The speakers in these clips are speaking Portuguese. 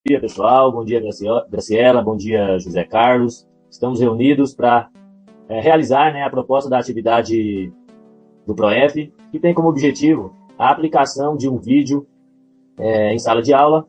Dia, pessoal. Bom dia, Graciela. Bom dia, José Carlos. Estamos reunidos para realizar, né, a proposta da atividade do PROEF, que tem como objetivo a aplicação de um vídeo em sala de aula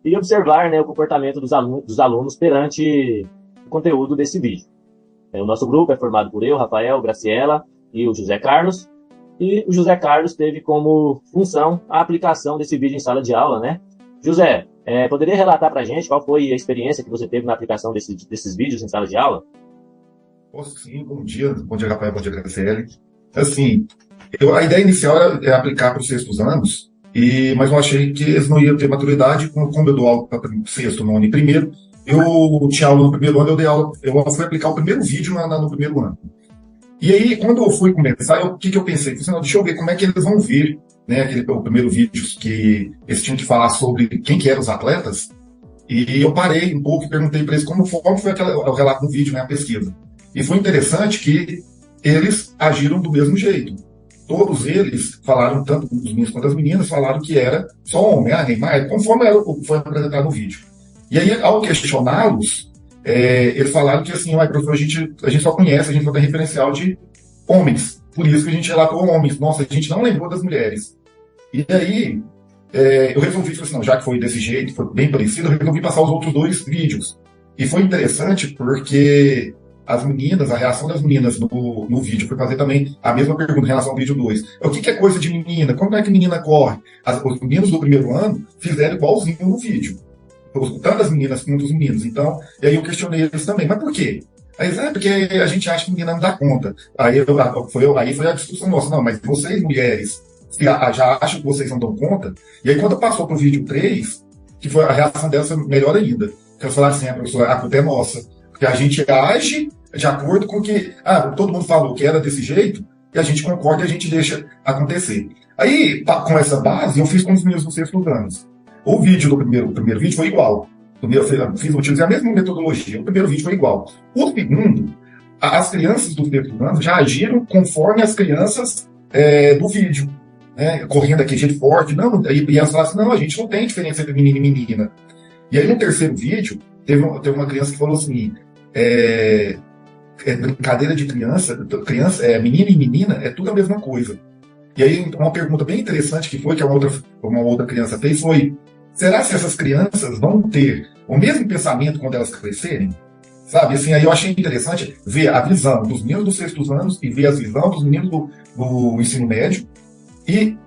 e observar, né, o comportamento dos alunos perante o conteúdo desse vídeo. O nosso grupo é formado por eu, Rafael, Graciela e o José Carlos. E o José Carlos teve como função a aplicação desse vídeo em sala de aula, né? José, poderia relatar para a gente qual foi a experiência que você teve na aplicação desses vídeos em sala de aula? Posso sim, bom dia, Rafael, bom dia, Graciele. Assim, a ideia inicial era aplicar para os sextos anos, mas eu achei que eles não iam ter maturidade, como eu dou aula para sexto, nono e primeiro, eu tinha aula no primeiro ano, eu fui aplicar o primeiro vídeo no primeiro ano. E aí, quando eu fui começar, o que eu pensei? Falei, não, deixa eu ver como é que eles vão ver, né, o primeiro vídeo que eles tinham que falar sobre quem que eram os atletas, e eu parei um pouco e perguntei para eles como foi o relato do vídeo, né, a pesquisa. E foi interessante que eles agiram do mesmo jeito. Todos eles falaram, tanto os meninos quanto as meninas, falaram que era só homem, Neymar, conforme foi apresentado no vídeo. E aí, ao questioná-los, eles falaram que assim, professor, a gente só conhece, a gente só tem referencial de homens. Por isso que a gente relatou homens. Nossa, a gente não lembrou das mulheres. E aí, eu resolvi, falei assim, não, já que foi desse jeito, foi bem parecido, eu resolvi passar os outros dois vídeos. E foi interessante porque as meninas, a reação das meninas no vídeo foi fazer também a mesma pergunta em relação ao vídeo 2. O que é coisa de menina? Como é que menina corre? Os meninos do primeiro ano fizeram igualzinho no vídeo. Tanto as meninas quanto os meninos. Então, e aí eu questionei eles também, mas por quê? Aí, porque a gente acha que menina não dá conta. Aí foi a discussão nossa, não, mas vocês, mulheres, já acham que vocês não dão conta? E aí, quando passou para o vídeo 3, que foi a reação delas foi melhor ainda. Que elas falaram assim, professora, a culpa é nossa. Porque a gente age de acordo com que todo mundo falou que era desse jeito, e a gente concorda e a gente deixa acontecer. Aí, com essa base, eu fiz com os meus no sexto anos. O vídeo do primeiro vídeo foi igual. Utilizei a mesma metodologia. O primeiro vídeo foi igual. O segundo, as crianças do sexto ano já agiram conforme as crianças do vídeo. Correndo aqui, gente forte. Não, e elas falaram assim, não, a gente não tem diferença entre menino e menina. E aí no terceiro vídeo, teve uma criança que falou assim, brincadeira de criança, menino e menina, é tudo a mesma coisa. E aí uma pergunta bem interessante que uma outra criança fez foi, será que essas crianças vão ter o mesmo pensamento quando elas crescerem? Sabe, assim, aí eu achei interessante ver a visão dos meninos dos sextos anos e ver a visão dos meninos do ensino médio e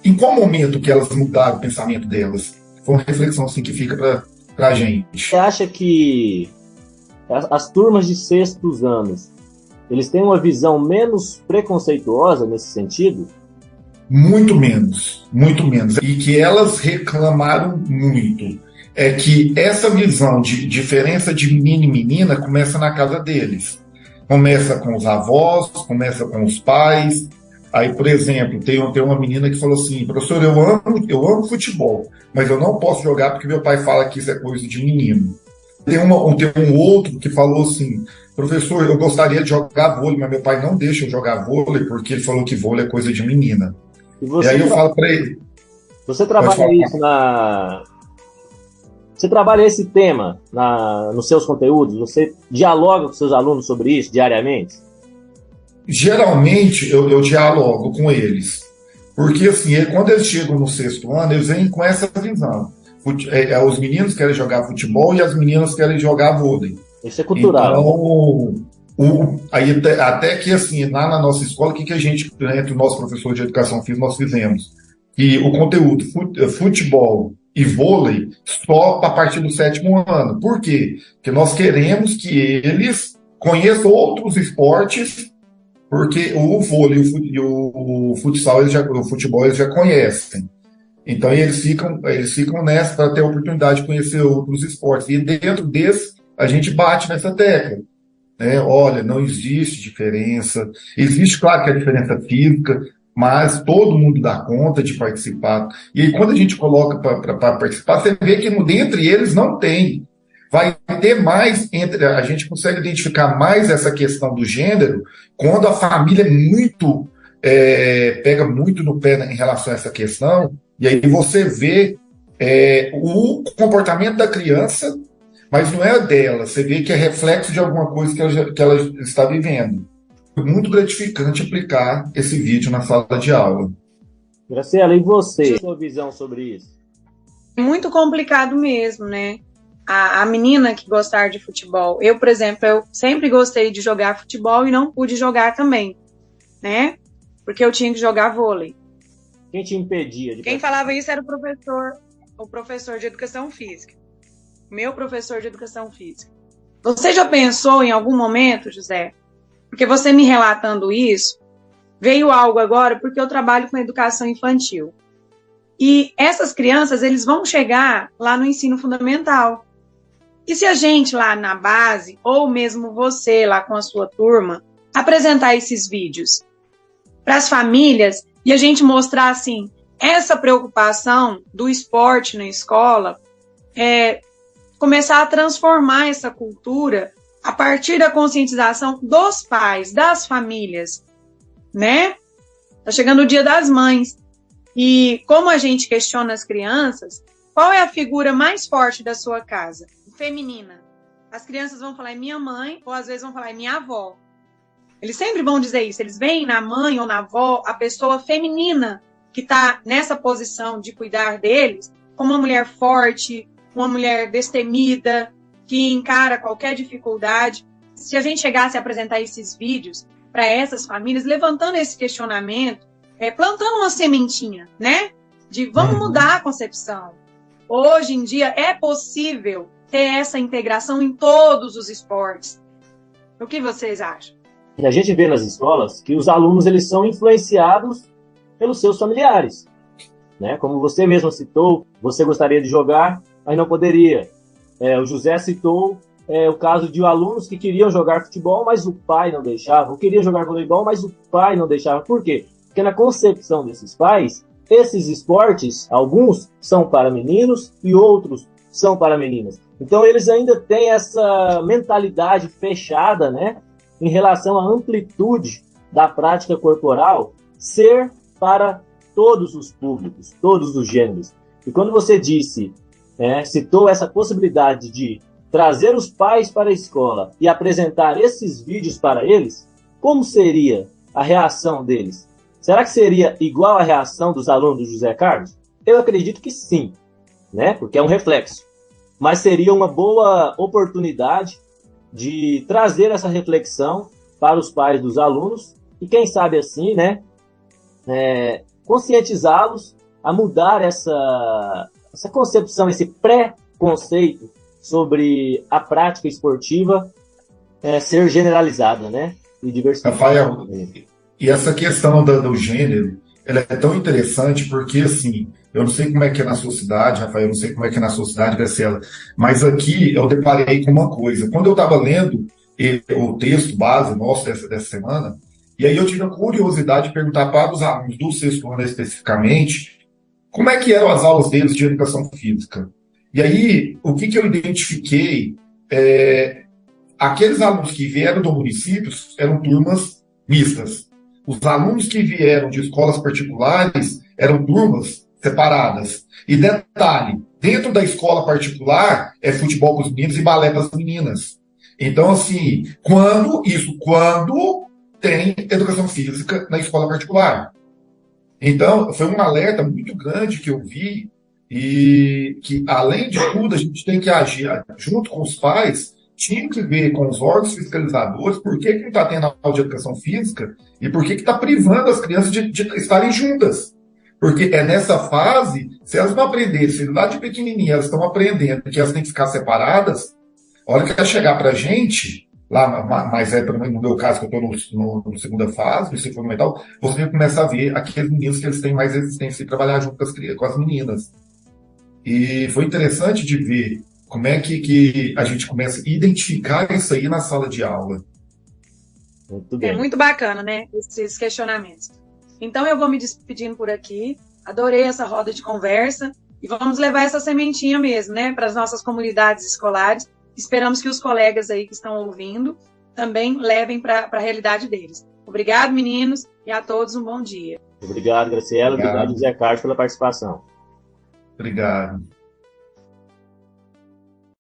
em qual momento que elas mudaram o pensamento delas. Foi uma reflexão assim, que fica para a gente. Você acha que as turmas de sextos anos, eles têm uma visão menos preconceituosa nesse sentido? Muito menos, muito menos. E que elas reclamaram muito. É que essa visão de diferença de menino e menina começa na casa deles. Começa com os avós, começa com os pais. Aí, por exemplo, tem uma menina que falou assim, professor, eu amo futebol, mas eu não posso jogar porque meu pai fala que isso é coisa de menino. Tem um outro que falou assim, professor, eu gostaria de jogar vôlei, mas meu pai não deixa eu jogar vôlei porque ele falou que vôlei é coisa de menina. E aí eu falo para ele. Você trabalha isso Você trabalha esse tema nos seus conteúdos? Você dialoga com seus alunos sobre isso diariamente? Geralmente eu dialogo com eles. Porque assim, quando eles chegam no sexto ano, eles vêm com essa visão. Os meninos querem jogar futebol e as meninas querem jogar vôlei. Isso é cultural. Então, aí até que assim, lá na nossa escola, o que a gente, entre o nosso professor de educação física, nós fizemos? Que o conteúdo futebol e vôlei só a partir do sétimo ano. Por quê? Porque nós queremos que eles conheçam outros esportes, porque o vôlei e o futsal, o futebol, eles já conhecem. Então eles ficam nessa para ter a oportunidade de conhecer outros esportes. E dentro desse, a gente bate nessa tecla. Olha, não existe diferença. Existe, claro, que a diferença física, mas todo mundo dá conta de participar. E aí, quando a gente coloca para participar, você vê que dentre eles não tem. Vai ter mais, a gente consegue identificar mais essa questão do gênero quando a família pega muito no pé em relação a essa questão, e aí você vê o comportamento da criança, mas não é dela. Você vê que é reflexo de alguma coisa que ela está vivendo. Foi muito gratificante aplicar esse vídeo na sala de aula. Graciela, e você? Sua visão sobre isso? É muito complicado mesmo, né? A menina que gostar de futebol. Eu, por exemplo, eu sempre gostei de jogar futebol e não pude jogar também, né? Porque eu tinha que jogar vôlei. Quem te impedia? Quem falava isso era o professor de educação física. Meu professor de educação física. Você já pensou em algum momento, José? Porque você me relatando isso, veio algo agora, porque eu trabalho com educação infantil. E essas crianças, eles vão chegar lá no ensino fundamental. E se a gente lá na base, ou mesmo você lá com a sua turma, apresentar esses vídeos para as famílias e a gente mostrar assim, essa preocupação do esporte na escola, começar a transformar essa cultura a partir da conscientização dos pais, das famílias, né? Tá chegando o Dia das Mães. E como a gente questiona as crianças, qual é a figura mais forte da sua casa? Feminina. As crianças vão falar, é minha mãe, ou às vezes vão falar, é minha avó. Eles sempre vão dizer isso. Eles veem na mãe ou na avó a pessoa feminina que está nessa posição de cuidar deles como uma mulher forte, uma mulher destemida, que encara qualquer dificuldade. Se a gente chegasse a apresentar esses vídeos para essas famílias, levantando esse questionamento, plantando uma sementinha, né? De vamos mudar a concepção. Hoje em dia é possível ter essa integração em todos os esportes. O que vocês acham? A gente vê nas escolas que os alunos eles são influenciados pelos seus familiares, né? Como você mesmo citou, você gostaria de jogar, mas não poderia. O José citou o caso de alunos que queriam jogar futebol, mas o pai não deixava. Ou queria jogar voleibol, mas o pai não deixava. Por quê? Porque na concepção desses pais, esses esportes, alguns são para meninos e outros são para meninas. Então eles ainda têm essa mentalidade fechada, né, em relação à amplitude da prática corporal ser para todos os públicos, todos os gêneros. E quando você citou essa possibilidade de trazer os pais para a escola e apresentar esses vídeos para eles, como seria a reação deles? Será que seria igual à reação dos alunos do José Carlos? Eu acredito que sim, né? Porque é um reflexo. Mas seria uma boa oportunidade de trazer essa reflexão para os pais dos alunos e, quem sabe assim, né, conscientizá-los a mudar essa concepção, esse pré-conceito sobre a prática esportiva ser generalizada, né? E diversificada. Rafael, e essa questão do gênero, ela é tão interessante porque, assim, eu não sei como é que é na sua cidade, Rafael, eu não sei como é que é na sua cidade, Graciela, mas aqui eu deparei com uma coisa. Quando eu estava lendo o texto base nosso dessa semana, e aí eu tive a curiosidade de perguntar para os alunos do sexto ano especificamente como é que eram as aulas deles de educação física. E aí, o que eu identifiquei, aqueles alunos que vieram do município eram turmas mistas. Os alunos que vieram de escolas particulares eram turmas separadas. E detalhe, dentro da escola particular é futebol para os meninos e balé para as meninas. Então, assim, quando tem educação física na escola particular. Então, foi um alerta muito grande que eu vi e que, além de tudo, a gente tem que agir junto com os pais, tinha que ver com os órgãos fiscalizadores por que não está tendo aula de educação física e por que está privando as crianças de estarem juntas. Porque é nessa fase, se elas não aprenderem, se lá de pequenininha elas estão aprendendo que elas têm que ficar separadas, a hora que ela chegar para a gente, lá mais pelo menos no meu caso, que eu estou no segunda fase, no ensino fundamental, você começa a ver aqueles meninos que eles têm mais resistência e trabalhar junto com as meninas. E foi interessante de ver como é que a gente começa a identificar isso aí na sala de aula. Muito bem. É muito bacana, né? Esses questionamentos. Então eu vou me despedindo por aqui. Adorei essa roda de conversa. E vamos levar essa sementinha mesmo, né? Para as nossas comunidades escolares. Esperamos que os colegas aí que estão ouvindo também levem para a realidade deles. Obrigado, meninos, e a todos um bom dia. Obrigado, Graciela. Obrigado, José Carlos, pela participação. Obrigado.